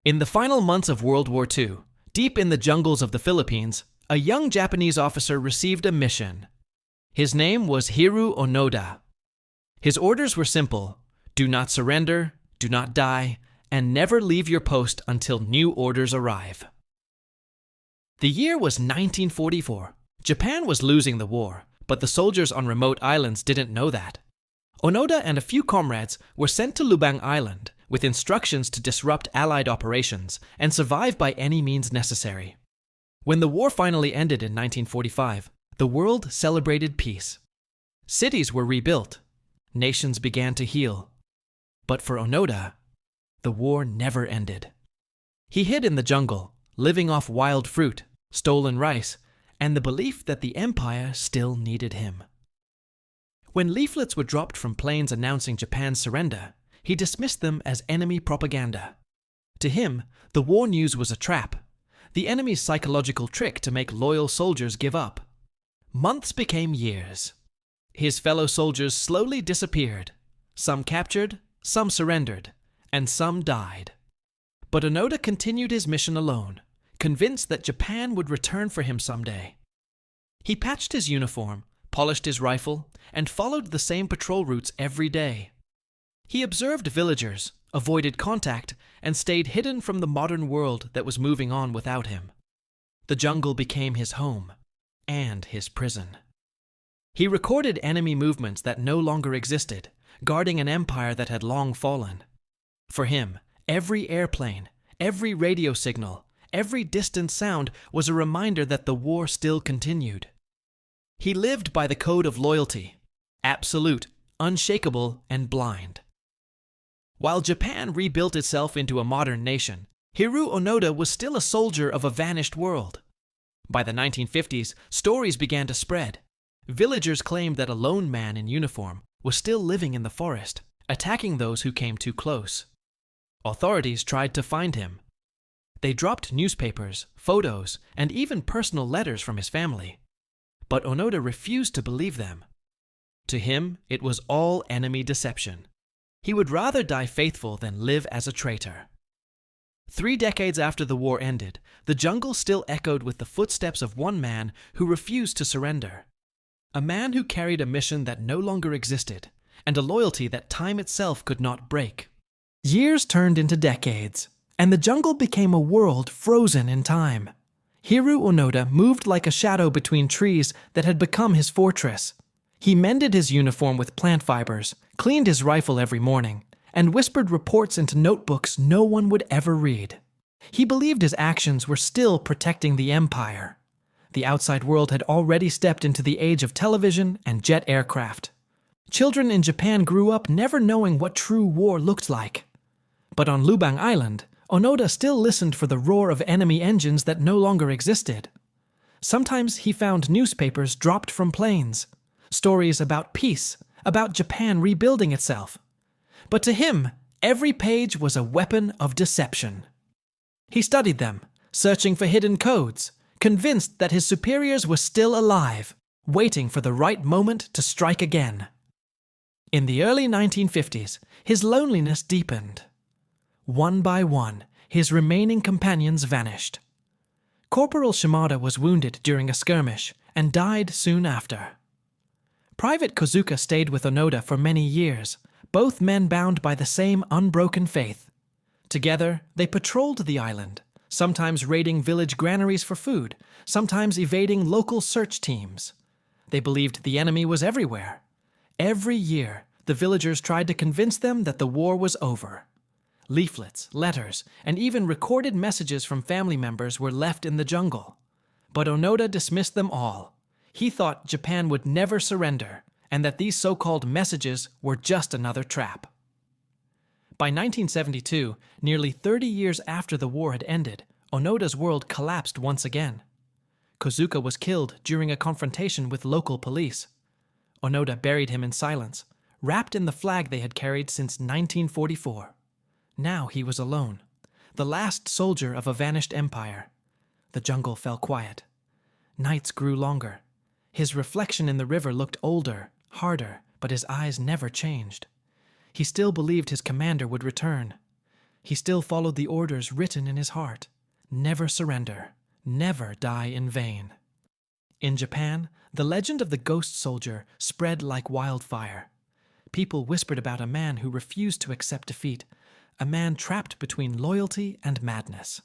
In the final months of World War II, deep in the jungles of the Philippines, a young Japanese officer received a mission. His name was Hiroo Onoda. His orders were simple: do not surrender, do not die, and never leave your post until new orders arrive. The year was 1944. Japan was losing the war, but the soldiers on remote islands didn't know that. Onoda and a few comrades were sent to Lubang Island with instructions to disrupt Allied operations and survive by any means necessary. When the war finally ended in 1945, the world celebrated peace. Cities were rebuilt. Nations began to heal. But for Onoda, the war never ended. He hid in the jungle, living off wild fruit, stolen rice, and the belief that the empire still needed him. When leaflets were dropped from planes announcing Japan's surrender, he dismissed them as enemy propaganda. To him, the war news was a trap, the enemy's psychological trick to make loyal soldiers give up. Months became years. His fellow soldiers slowly disappeared. Some captured, some surrendered, and some died. But Onoda continued his mission alone, convinced that Japan would return for him someday. He patched his uniform, polished his rifle, and followed the same patrol routes every day. He observed villagers, avoided contact, and stayed hidden from the modern world that was moving on without him. The jungle became his home and his prison. He recorded enemy movements that no longer existed, guarding an empire that had long fallen. For him, every airplane, every radio signal, every distant sound was a reminder that the war still continued. He lived by the code of loyalty: absolute, unshakable, and blind. While Japan rebuilt itself into a modern nation, Hiroo Onoda was still a soldier of a vanished world. By the 1950s, stories began to spread. Villagers claimed that a lone man in uniform was still living in the forest, attacking those who came too close. Authorities tried to find him. They dropped newspapers, photos, and even personal letters from his family. But Onoda refused to believe them. To him, it was all enemy deception. He would rather die faithful than live as a traitor. 3 decades after the war ended, the jungle still echoed with the footsteps of one man who refused to surrender. A man who carried a mission that no longer existed, and a loyalty that time itself could not break. Years turned into decades, and the jungle became a world frozen in time. Hiroo Onoda moved like a shadow between trees that had become his fortress. He mended his uniform with plant fibers, cleaned his rifle every morning, and whispered reports into notebooks no one would ever read. He believed his actions were still protecting the empire. The outside world had already stepped into the age of television and jet aircraft. Children in Japan grew up never knowing what true war looked like. But on Lubang Island, Onoda still listened for the roar of enemy engines that no longer existed. Sometimes he found newspapers dropped from planes, stories about peace, about Japan rebuilding itself. But to him, every page was a weapon of deception. He studied them, searching for hidden codes, convinced that his superiors were still alive, waiting for the right moment to strike again. In the early 1950s, his loneliness deepened. One by one, his remaining companions vanished. Corporal Shimada was wounded during a skirmish and died soon after. Private Kozuka stayed with Onoda for many years, both men bound by the same unbroken faith. Together, they patrolled the island, sometimes raiding village granaries for food, sometimes evading local search teams. They believed the enemy was everywhere. Every year, the villagers tried to convince them that the war was over. Leaflets, letters, and even recorded messages from family members were left in the jungle. But Onoda dismissed them all. He thought Japan would never surrender, and that these so-called messages were just another trap. By 1972, nearly 30 years after the war had ended, Onoda's world collapsed once again. Kozuka was killed during a confrontation with local police. Onoda buried him in silence, wrapped in the flag they had carried since 1944. Now he was alone, the last soldier of a vanished empire. The jungle fell quiet. Nights grew longer. His reflection in the river looked older, harder, but his eyes never changed. He still believed his commander would return. He still followed the orders written in his heart: never surrender, never die in vain. In Japan, the legend of the ghost soldier spread like wildfire. People whispered about a man who refused to accept defeat, a man trapped between loyalty and madness.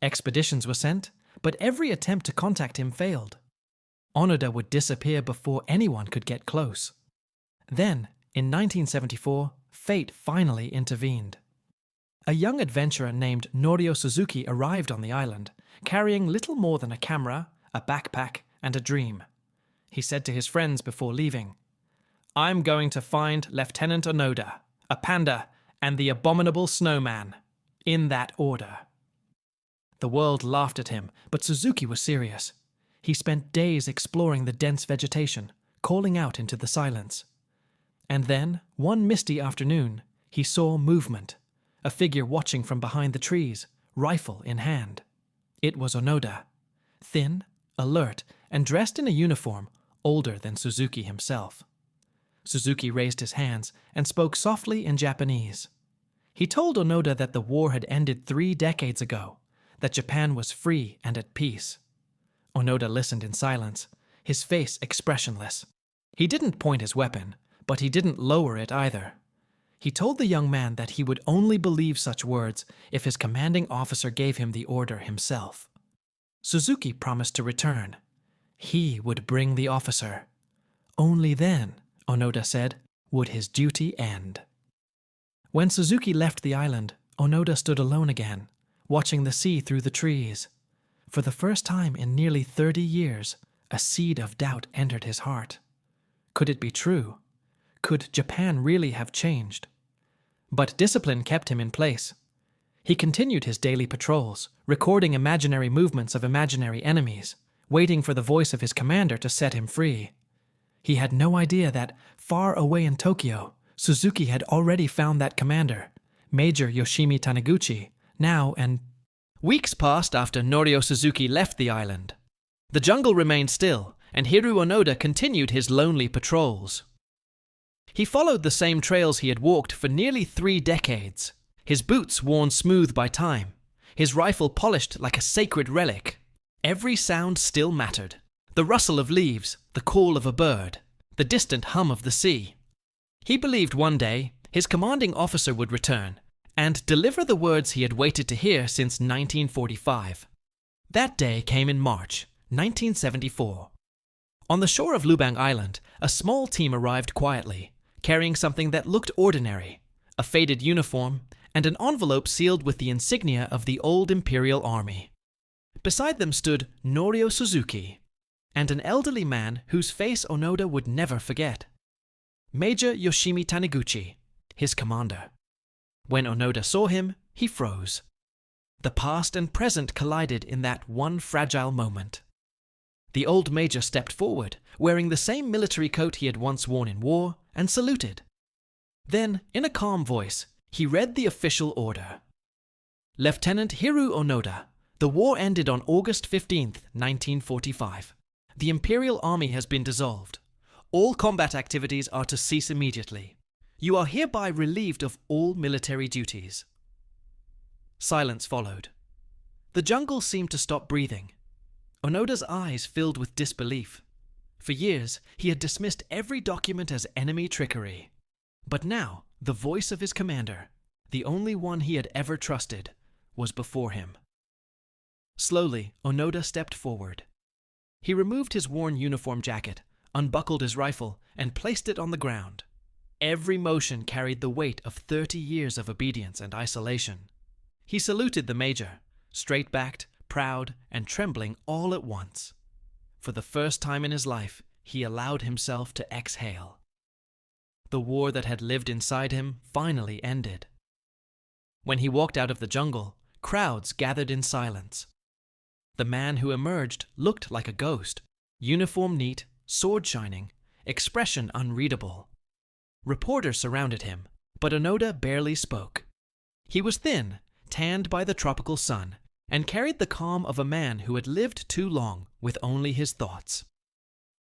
Expeditions were sent, but every attempt to contact him failed. Onoda would disappear before anyone could get close. Then, in 1974, fate finally intervened. A young adventurer named Norio Suzuki arrived on the island, carrying little more than a camera, a backpack, and a dream. He said to his friends before leaving, "I'm going to find Lieutenant Onoda, a panda, and the abominable snowman, in that order." The world laughed at him, but Suzuki was serious. He spent days exploring the dense vegetation, calling out into the silence. And then, one misty afternoon, he saw movement, a figure watching from behind the trees, rifle in hand. It was Onoda, thin, alert, and dressed in a uniform older than Suzuki himself. Suzuki raised his hands and spoke softly in Japanese. He told Onoda that the war had ended 3 decades ago, that Japan was free and at peace. Onoda listened in silence, his face expressionless. He didn't point his weapon, but he didn't lower it either. He told the young man that he would only believe such words if his commanding officer gave him the order himself. Suzuki promised to return. He would bring the officer. Only then, Onoda said, would his duty end. When Suzuki left the island, Onoda stood alone again, watching the sea through the trees. For the first time in nearly 30 years, a seed of doubt entered his heart. Could it be true? Could Japan really have changed? But discipline kept him in place. He continued his daily patrols, recording imaginary movements of imaginary enemies, waiting for the voice of his commander to set him free. He had no idea that, far away in Tokyo, Suzuki had already found that commander, Major Yoshimi Taniguchi, now and... Weeks passed after Norio Suzuki left the island. The jungle remained still, and Hiroo Onoda continued his lonely patrols. He followed the same trails he had walked for nearly 3 decades, his boots worn smooth by time, his rifle polished like a sacred relic. Every sound still mattered: the rustle of leaves, the call of a bird, the distant hum of the sea. He believed one day his commanding officer would return and deliver the words he had waited to hear since 1945. That day came in March 1974. On the shore of Lubang Island, a small team arrived quietly, carrying something that looked ordinary: a faded uniform and an envelope sealed with the insignia of the old Imperial Army. Beside them stood Norio Suzuki and an elderly man whose face Onoda would never forget: Major Yoshimi Taniguchi, his commander. When Onoda saw him, he froze. The past and present collided in that one fragile moment. The old major stepped forward, wearing the same military coat he had once worn in war, and saluted. Then, in a calm voice, he read the official order. Lieutenant Hiroo Onoda, the war ended on August 15th, 1945. The Imperial Army has been dissolved. All combat activities are to cease immediately. You are hereby relieved of all military duties. Silence followed. The jungle seemed to stop breathing. Onoda's eyes filled with disbelief. For years, he had dismissed every document as enemy trickery. But now, the voice of his commander, the only one he had ever trusted, was before him. Slowly, Onoda stepped forward. He removed his worn uniform jacket, unbuckled his rifle, and placed it on the ground. Every motion carried the weight of 30 years of obedience and isolation. He saluted the major, straight-backed, proud, and trembling all at once. For the first time in his life, he allowed himself to exhale. The war that had lived inside him finally ended. When he walked out of the jungle, crowds gathered in silence. The man who emerged looked like a ghost, uniform neat, sword shining, expression unreadable. Reporters surrounded him, but Onoda barely spoke. He was thin, tanned by the tropical sun, and carried the calm of a man who had lived too long with only his thoughts.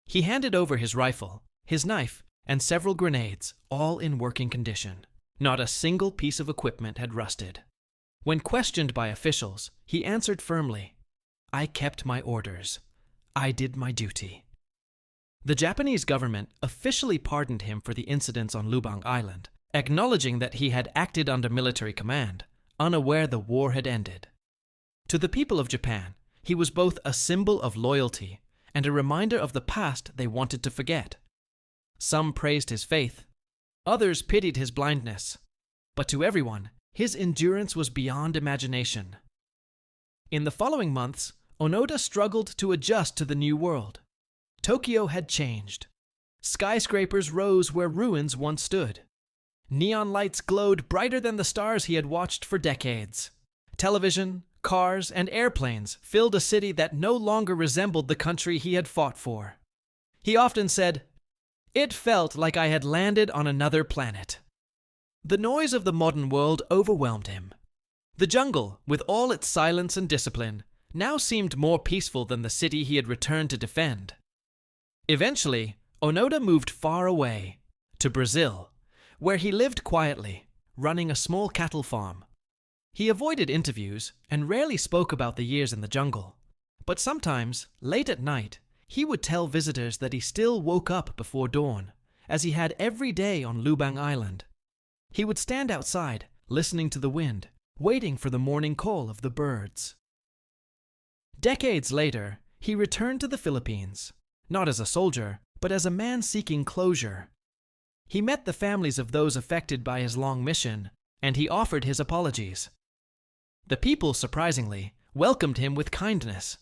He handed over his rifle, his knife, and several grenades, all in working condition. Not a single piece of equipment had rusted. When questioned by officials, he answered firmly, "I kept my orders. I did my duty." The Japanese government officially pardoned him for the incidents on Lubang Island, acknowledging that he had acted under military command, unaware the war had ended. To the people of Japan, he was both a symbol of loyalty and a reminder of the past they wanted to forget. Some praised his faith, others pitied his blindness, but to everyone, his endurance was beyond imagination. In the following months, Onoda struggled to adjust to the new world. Tokyo had changed. Skyscrapers rose where ruins once stood. Neon lights glowed brighter than the stars he had watched for decades. Television, cars, and airplanes filled a city that no longer resembled the country he had fought for. He often said, "It felt like I had landed on another planet." The noise of the modern world overwhelmed him. The jungle, with all its silence and discipline, now seemed more peaceful than the city he had returned to defend. Eventually, Onoda moved far away, to Brazil, where he lived quietly, running a small cattle farm. He avoided interviews and rarely spoke about the years in the jungle. But sometimes, late at night, he would tell visitors that he still woke up before dawn, as he had every day on Lubang Island. He would stand outside, listening to the wind, waiting for the morning call of the birds. Decades later, he returned to the Philippines, not as a soldier, but as a man seeking closure. He met the families of those affected by his long mission, and he offered his apologies. The people, surprisingly, welcomed him with kindness.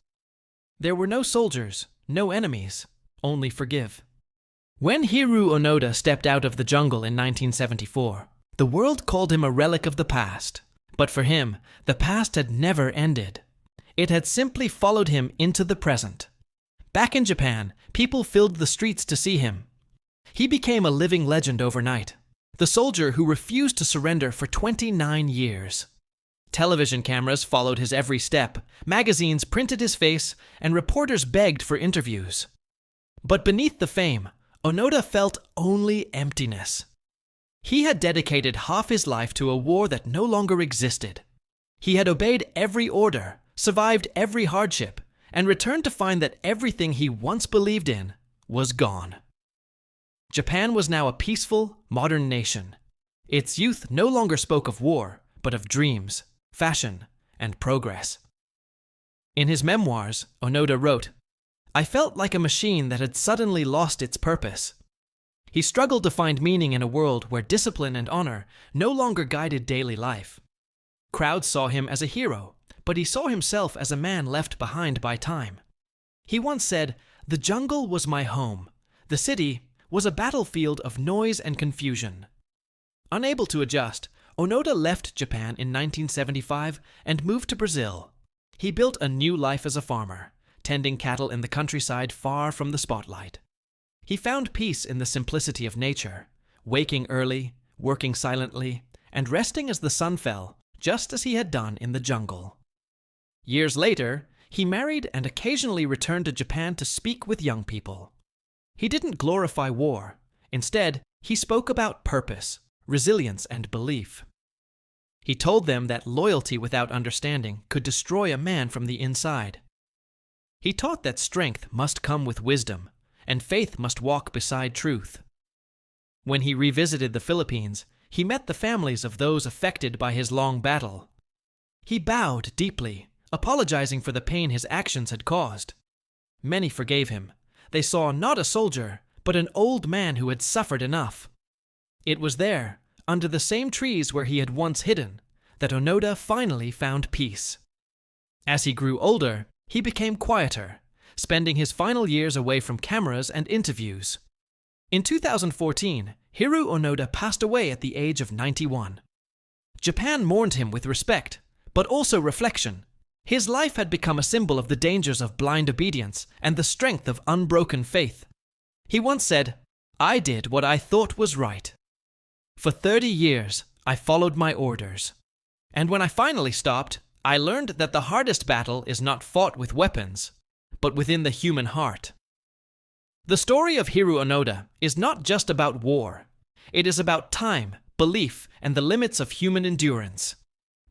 There were no soldiers, no enemies, only forgive. When Hiroo Onoda stepped out of the jungle in 1974, the world called him a relic of the past. But for him, the past had never ended. It had simply followed him into the present. Back in Japan, people filled the streets to see him. He became a living legend overnight, the soldier who refused to surrender for 29 years. Television cameras followed his every step, magazines printed his face, and reporters begged for interviews. But beneath the fame, Onoda felt only emptiness. He had dedicated half his life to a war that no longer existed. He had obeyed every order, survived every hardship, and returned to find that everything he once believed in was gone. Japan was now a peaceful, modern nation. Its youth no longer spoke of war, but of dreams, fashion, and progress. In his memoirs, Onoda wrote, "I felt like a machine that had suddenly lost its purpose." He struggled to find meaning in a world where discipline and honor no longer guided daily life. Crowds saw him as a hero, but he saw himself as a man left behind by time. He once said, "The jungle was my home. The city was a battlefield of noise and confusion." Unable to adjust, Onoda left Japan in 1975 and moved to Brazil. He built a new life as a farmer, tending cattle in the countryside far from the spotlight. He found peace in the simplicity of nature, waking early, working silently, and resting as the sun fell, just as he had done in the jungle. Years later, he married and occasionally returned to Japan to speak with young people. He didn't glorify war. Instead, he spoke about purpose, resilience, and belief. He told them that loyalty without understanding could destroy a man from the inside. He taught that strength must come with wisdom, and faith must walk beside truth. When he revisited the Philippines, he met the families of those affected by his long battle. He bowed deeply, apologizing for the pain his actions had caused. Many forgave him. They saw not a soldier, but an old man who had suffered enough. It was there, under the same trees where he had once hidden, that Onoda finally found peace. As he grew older, he became quieter, spending his final years away from cameras and interviews. In 2014, Hiroo Onoda passed away at the age of 91. Japan mourned him with respect, but also reflection. His life had become a symbol of the dangers of blind obedience and the strength of unbroken faith. He once said, "I did what I thought was right. For 30 years, I followed my orders. And when I finally stopped, I learned that the hardest battle is not fought with weapons, but within the human heart." The story of Hiroo Onoda is not just about war. It is about time, belief, and the limits of human endurance.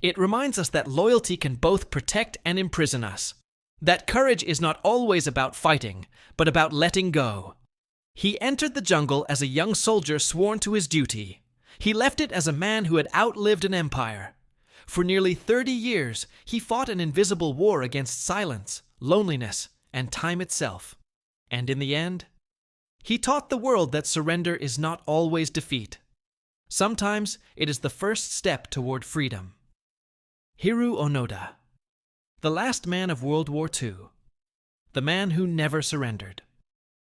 It reminds us that loyalty can both protect and imprison us. That courage is not always about fighting, but about letting go. He entered the jungle as a young soldier sworn to his duty. He left it as a man who had outlived an empire. For nearly 30 years, he fought an invisible war against silence, loneliness, and time itself. And in the end, he taught the world that surrender is not always defeat. Sometimes it is the first step toward freedom. Hiroo Onoda, the last man of World War II, the man who never surrendered.